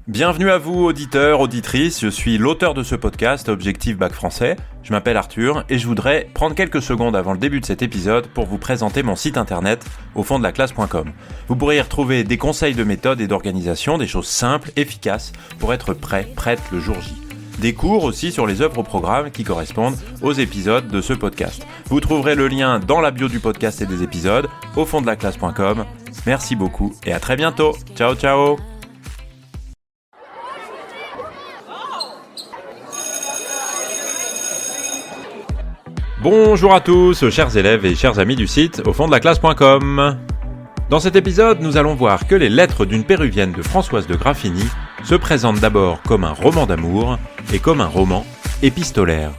Bienvenue à vous, auditeurs, auditrices. Je suis l'auteur de ce podcast, Objectif Bac Français. Je m'appelle Arthur et je voudrais prendre quelques secondes avant le début de cet épisode pour vous présenter mon site internet aufonddelaclasse.com. Vous pourrez y retrouver des conseils de méthode et d'organisation, des choses simples, efficaces pour être prête le jour J. Des cours aussi sur les œuvres au programme qui correspondent aux épisodes de ce podcast. Vous trouverez le lien dans la bio du podcast et des épisodes, aufonddelaclasse.com. Merci beaucoup et à très bientôt. Ciao, ciao. Bonjour à tous, chers élèves et chers amis du site aufonddelaclasse.com. Dans cet épisode, nous allons voir que les lettres d'une péruvienne de Françoise de Graffigny se présentent d'abord comme un roman d'amour et comme un roman épistolaire.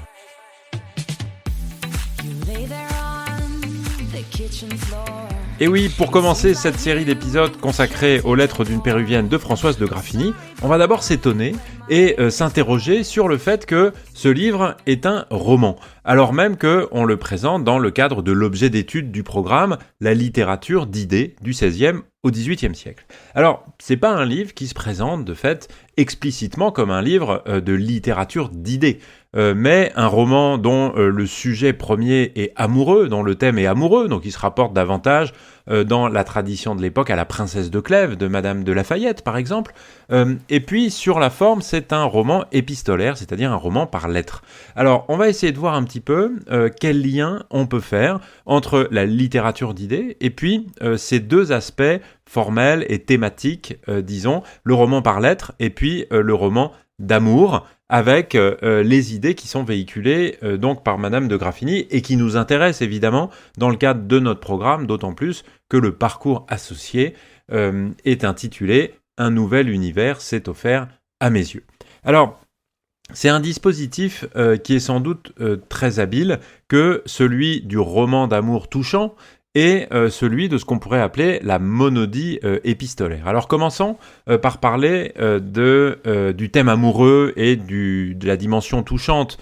Et oui, pour commencer cette série d'épisodes consacrés aux lettres d'une péruvienne de Françoise de Graffigny, on va d'abord s'étonner et s'interroger sur le fait que ce livre est un roman, alors même qu'on le présente dans le cadre de l'objet d'étude du programme, la littérature d'idées du XVIe au XVIIIe siècle. Alors, c'est pas un livre qui se présente de fait explicitement comme un livre de littérature d'idées, mais un roman dont le sujet premier est amoureux, dont le thème est amoureux, donc il se rapporte davantage dans la tradition de l'époque à la princesse de Clèves, de Madame de Lafayette par exemple, et puis sur la forme c'est un roman épistolaire, c'est-à-dire un roman par lettres. Alors on va essayer de voir un petit peu quel lien on peut faire entre la littérature d'idées et puis ces deux aspects formels et thématiques, disons, le roman par lettres et puis le roman d'amour, avec les idées qui sont véhiculées donc par Madame de Graffigny et qui nous intéressent évidemment dans le cadre de notre programme, d'autant plus que le parcours associé est intitulé « Un nouvel univers s'est offert à mes yeux ». Alors, c'est un dispositif qui est sans doute très habile que celui du roman d'amour touchant et celui de ce qu'on pourrait appeler la monodie épistolaire. Alors commençons par parler du thème amoureux et de la dimension touchante,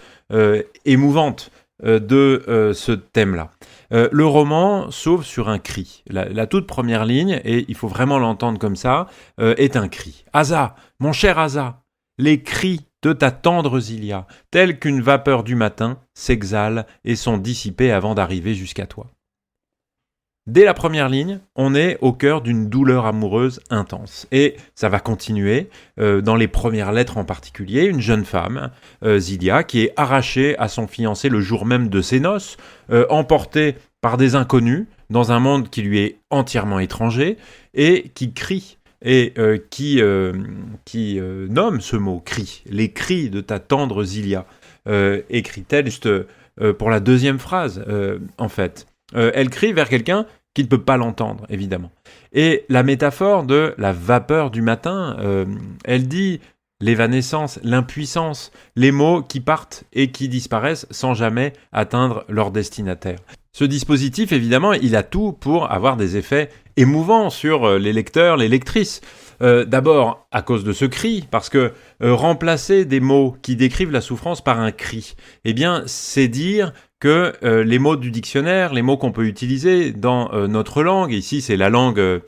émouvante de ce thème-là. Le roman s'ouvre sur un cri. La toute première ligne, et il faut vraiment l'entendre comme ça, est un cri. « Asa, mon cher Asa, les cris de ta tendre Zilia, tels qu'une vapeur du matin, s'exhalent et sont dissipés avant d'arriver jusqu'à toi. » Dès la première ligne, on est au cœur d'une douleur amoureuse intense. Et ça va continuer, dans les premières lettres en particulier, une jeune femme, Zilia, qui est arrachée à son fiancé le jour même de ses noces, emportée par des inconnus, dans un monde qui lui est entièrement étranger, et qui crie, et qui nomme ce mot « cri », les cris de ta tendre Zilia, écrit-elle juste pour la deuxième phrase, en fait. Elle crie vers quelqu'un qui ne peut pas l'entendre, évidemment. Et la métaphore de la vapeur du matin, elle dit l'évanescence, l'impuissance, les mots qui partent et qui disparaissent sans jamais atteindre leur destinataire. Ce dispositif, évidemment, il a tout pour avoir des effets émouvants sur les lecteurs, les lectrices. D'abord, à cause de ce cri, parce que remplacer des mots qui décrivent la souffrance par un cri, eh bien, c'est dire que les mots du dictionnaire, les mots qu'on peut utiliser dans notre langue, ici c'est la langue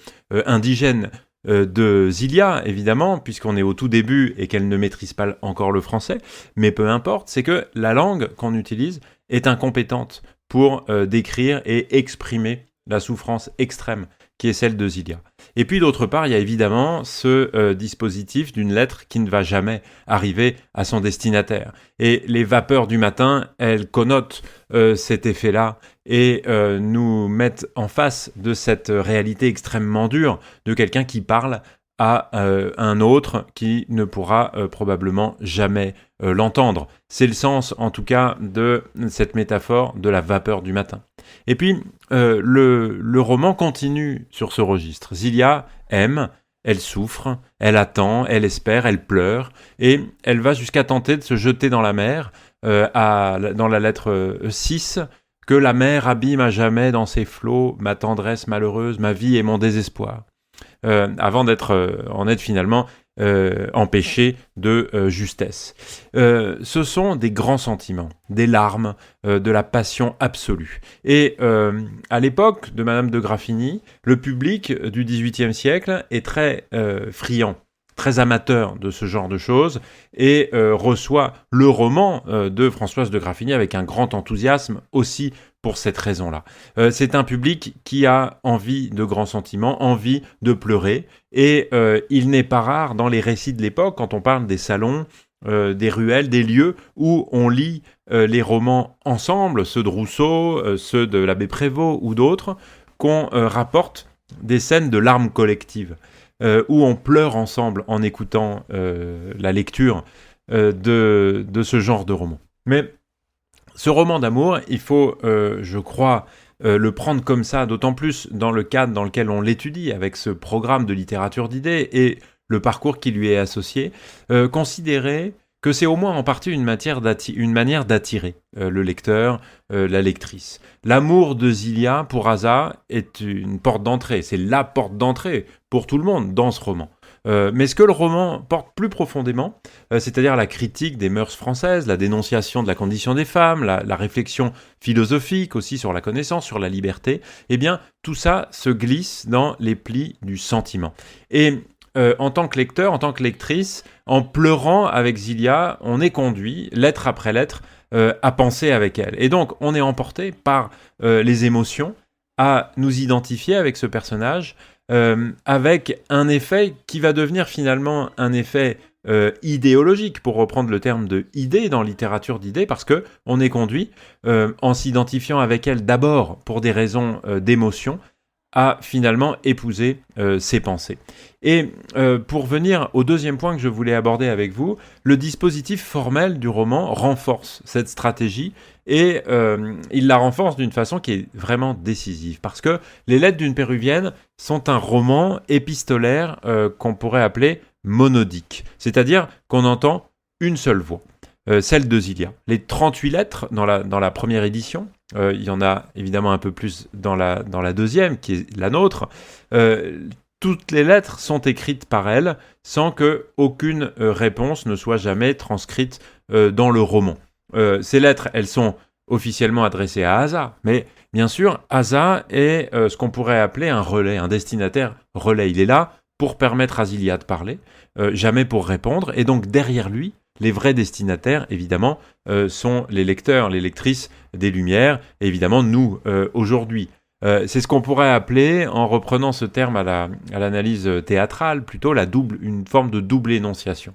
indigène de Zilia, évidemment, puisqu'on est au tout début et qu'elle ne maîtrise pas encore le français, mais peu importe, c'est que la langue qu'on utilise est incompétente pour décrire et exprimer la souffrance extrême qui est celle de Zilia. Et puis d'autre part, il y a évidemment ce dispositif d'une lettre qui ne va jamais arriver à son destinataire. Et les vapeurs du matin, elles connotent cet effet-là et nous mettent en face de cette réalité extrêmement dure de quelqu'un qui parle à un autre qui ne pourra probablement jamais l'entendre. C'est le sens, en tout cas, de cette métaphore de la vapeur du matin. Et puis, le roman continue sur ce registre. Zilia aime, elle souffre, elle attend, elle espère, elle pleure, et elle va jusqu'à tenter de se jeter dans la mer, dans la lettre 6, que la mer abîme à jamais dans ses flots ma tendresse malheureuse, ma vie et mon désespoir. Avant d'être en être finalement empêché de justesse. Ce sont des grands sentiments, des larmes, de la passion absolue. Et à l'époque de Madame de Graffigny, le public du XVIIIe siècle est très friand, très amateur de ce genre de choses et reçoit le roman de Françoise de Graffigny avec un grand enthousiasme aussi pour cette raison-là. C'est un public qui a envie de grands sentiments, envie de pleurer, et il n'est pas rare dans les récits de l'époque, quand on parle des salons, des ruelles, des lieux où on lit les romans ensemble, ceux de Rousseau, ceux de l'abbé Prévost ou d'autres, qu'on rapporte des scènes de larmes collectives, où on pleure ensemble en écoutant la lecture de ce genre de roman. Mais ce roman d'amour, il faut, je crois, le prendre comme ça, d'autant plus dans le cadre dans lequel on l'étudie, avec ce programme de littérature d'idées et le parcours qui lui est associé, considérer que c'est au moins en partie une manière d'attirer le lecteur, la lectrice. L'amour de Zilia pour Aza est une porte d'entrée, c'est la porte d'entrée pour tout le monde dans ce roman. Mais ce que le roman porte plus profondément, c'est-à-dire la critique des mœurs françaises, la dénonciation de la condition des femmes, la réflexion philosophique aussi sur la connaissance, sur la liberté, eh bien tout ça se glisse dans les plis du sentiment. Et en tant que lecteur, en tant que lectrice, en pleurant avec Zilia, on est conduit, lettre après lettre, à penser avec elle. Et donc, on est emporté par les émotions, à nous identifier avec ce personnage, avec un effet qui va devenir finalement un effet idéologique, pour reprendre le terme de idée dans littérature d'idées, parce que on est conduit, en s'identifiant avec elle d'abord pour des raisons d'émotion, à finalement épouser ses pensées. Et pour venir au deuxième point que je voulais aborder avec vous, le dispositif formel du roman renforce cette stratégie et il la renforce d'une façon qui est vraiment décisive, parce que Les Lettres d'une Péruvienne sont un roman épistolaire qu'on pourrait appeler monodique, c'est-à-dire qu'on entend une seule voix. Celle de Zilia. Les 38 lettres dans la première édition, il y en a évidemment un peu plus dans la deuxième, qui est la nôtre, toutes les lettres sont écrites par elle, sans qu'aucune réponse ne soit jamais transcrite dans le roman. Ces lettres, elles sont officiellement adressées à Aza, mais bien sûr, Aza est ce qu'on pourrait appeler un relais, un destinataire relais. Il est là pour permettre à Zilia de parler, jamais pour répondre, et donc derrière lui, les vrais destinataires, évidemment, sont les lecteurs, les lectrices des Lumières, et évidemment nous, aujourd'hui. C'est ce qu'on pourrait appeler, en reprenant ce terme à l'analyse théâtrale, plutôt une forme de double énonciation.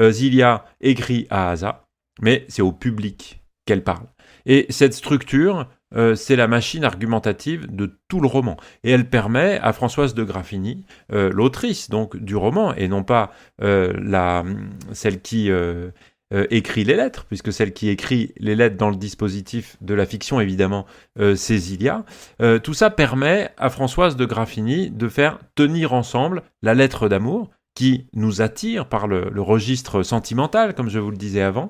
Zilia écrit à Aza, mais c'est au public qu'elle parle. Et cette structure, c'est la machine argumentative de tout le roman. Et elle permet à Françoise de Graffigny, l'autrice donc du roman, et non pas celle qui écrit les lettres, puisque celle qui écrit les lettres dans le dispositif de la fiction, évidemment, c'est Zilia. Tout ça permet à Françoise de Graffigny de faire tenir ensemble la lettre d'amour, qui nous attire par le registre sentimental, comme je vous le disais avant,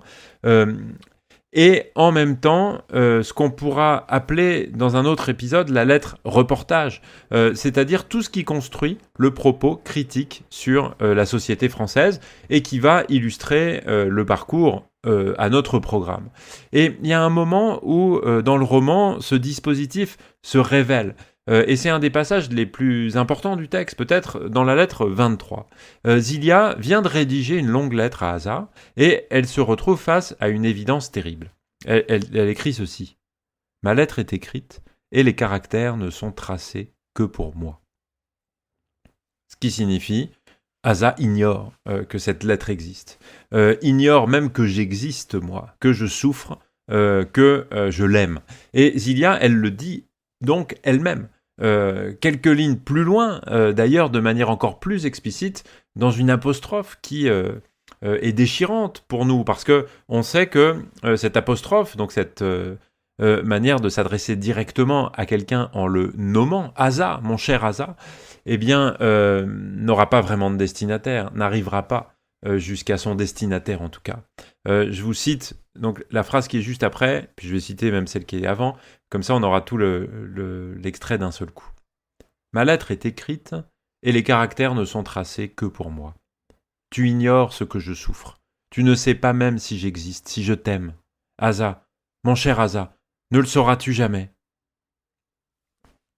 et en même temps, ce qu'on pourra appeler dans un autre épisode la lettre reportage, c'est-à-dire tout ce qui construit le propos critique sur la société française et qui va illustrer le parcours à notre programme. Et il y a un moment où, dans le roman, ce dispositif se révèle. Et c'est un des passages les plus importants du texte, peut-être dans la lettre 23. Zilia vient de rédiger une longue lettre à Aza, et elle se retrouve face à une évidence terrible. Elle écrit ceci. « Ma lettre est écrite, et les caractères ne sont tracés que pour moi. » Ce qui signifie, Aza ignore que cette lettre existe, ignore même que j'existe moi, que je souffre, que je l'aime. Et Zilia, elle le dit donc elle-même. Quelques lignes plus loin, d'ailleurs de manière encore plus explicite, dans une apostrophe qui est déchirante pour nous, parce que on sait que cette apostrophe, donc cette manière de s'adresser directement à quelqu'un en le nommant, Aza, mon cher Aza, eh bien, n'aura pas vraiment de destinataire, n'arrivera pas jusqu'à son destinataire en tout cas. Je vous cite donc la phrase qui est juste après, puis je vais citer même celle qui est avant, comme ça on aura tout l'extrait d'un seul coup. « Ma lettre est écrite, et les caractères ne sont tracés que pour moi. Tu ignores ce que je souffre. Tu ne sais pas même si j'existe, si je t'aime. Aza, mon cher Aza, ne le sauras-tu jamais ?»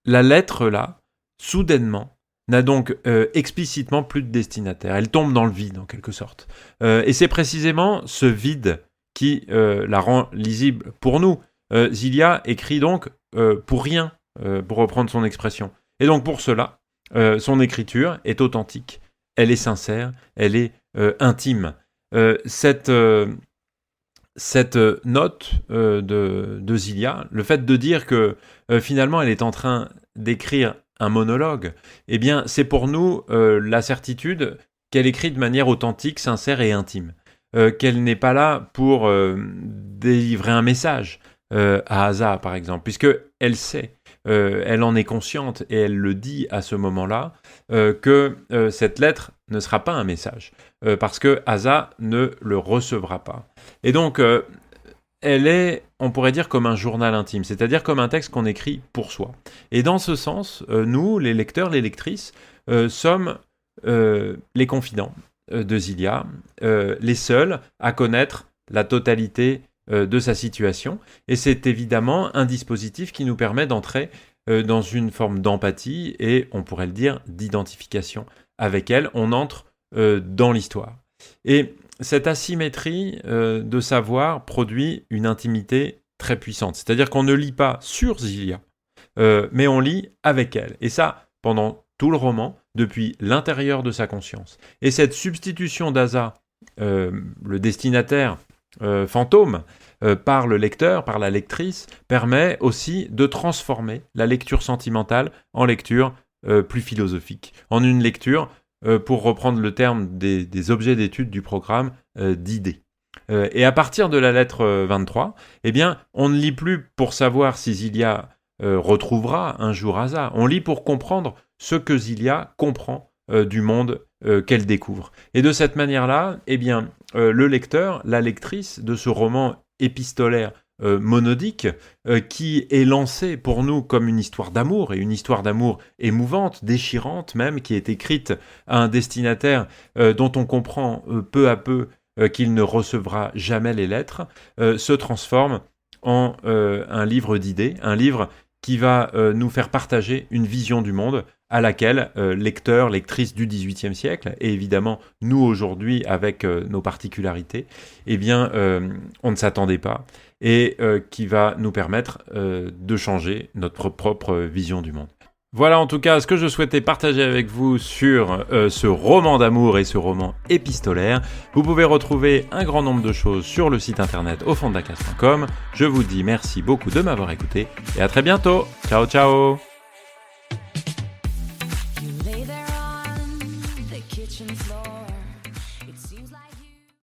La lettre là, soudainement, n'a donc explicitement plus de destinataire. Elle tombe dans le vide, en quelque sorte. Et c'est précisément ce vide qui la rend lisible pour nous. Zilia écrit donc pour rien, pour reprendre son expression. Et donc pour cela, son écriture est authentique, elle est sincère, elle est intime. Cette note de Zilia, le fait de dire que finalement elle est en train d'écrire un monologue, eh bien c'est pour nous la certitude qu'elle écrit de manière authentique, sincère et intime. Qu'elle n'est pas là pour délivrer un message à Asa, par exemple, puisque elle sait, elle en est consciente et elle le dit à ce moment-là, que cette lettre ne sera pas un message, parce que Asa ne le recevra pas. Et donc, elle est, on pourrait dire, comme un journal intime, c'est-à-dire comme un texte qu'on écrit pour soi. Et dans ce sens, nous, les lecteurs, les lectrices, sommes les confidents de Zilia, les seuls à connaître la totalité de sa situation, et c'est évidemment un dispositif qui nous permet d'entrer dans une forme d'empathie et, on pourrait le dire, d'identification avec elle. On entre dans l'histoire. Et cette asymétrie de savoir produit une intimité très puissante, c'est-à-dire qu'on ne lit pas sur Zilia, mais on lit avec elle, et ça, pendant tout le roman, depuis l'intérieur de sa conscience. Et cette substitution d'Asa, le destinataire fantôme, par le lecteur, par la lectrice, permet aussi de transformer la lecture sentimentale en lecture plus philosophique, en une lecture, pour reprendre le terme des objets d'étude du programme, d'idées. Et à partir de la lettre 23, eh bien, on ne lit plus pour savoir si Zilia retrouvera un jour Asa, on lit pour comprendre ce que Zilia comprend du monde qu'elle découvre. Et de cette manière-là, eh bien, le lecteur, la lectrice de ce roman épistolaire monodique, qui est lancé pour nous comme une histoire d'amour, et une histoire d'amour émouvante, déchirante même, qui est écrite à un destinataire dont on comprend peu à peu qu'il ne recevra jamais les lettres, se transforme en un livre d'idées, un livre qui va nous faire partager une vision du monde à laquelle lecteurs, lectrices du XVIIIe siècle, et évidemment nous aujourd'hui avec nos particularités, eh bien on ne s'attendait pas, et qui va nous permettre de changer notre propre vision du monde. Voilà en tout cas ce que je souhaitais partager avec vous sur ce roman d'amour et ce roman épistolaire. Vous pouvez retrouver un grand nombre de choses sur le site internet aufonddelaclasse.com. Je vous dis merci beaucoup de m'avoir écouté et à très bientôt. Ciao ciao.